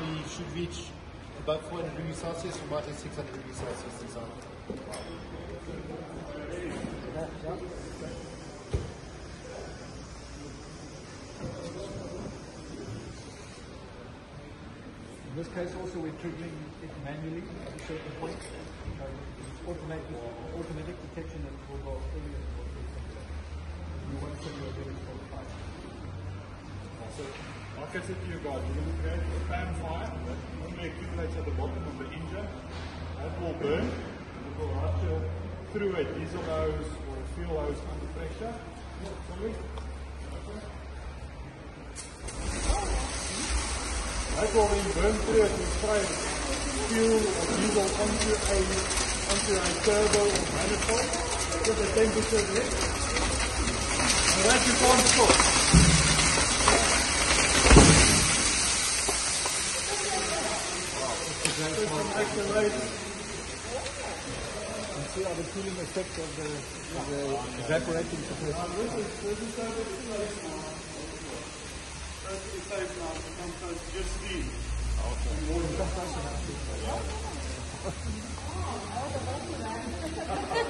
actually should reach above 400 degrees Celsius, or about 600 degrees Celsius inside. In this case also we're triggering it manually at a certain point. It's automatic detection that will go earlier than what we're thinking. You want to say you're ready for the fire. So, like I said to you guys, we're going to create a fan fire that normally accumulates at the bottom of the engine. That will burn, and it will rupture through a diesel hose or a fuel hose under pressure. Sorry. That will then burn through it and spray fuel or diesel onto a turbo or manifold. Get the temperature there. And that you can't stop. Accelerate. And see how the cooling effect of the evaporating suppressor. It's safe now, sometimes just steam. Okay.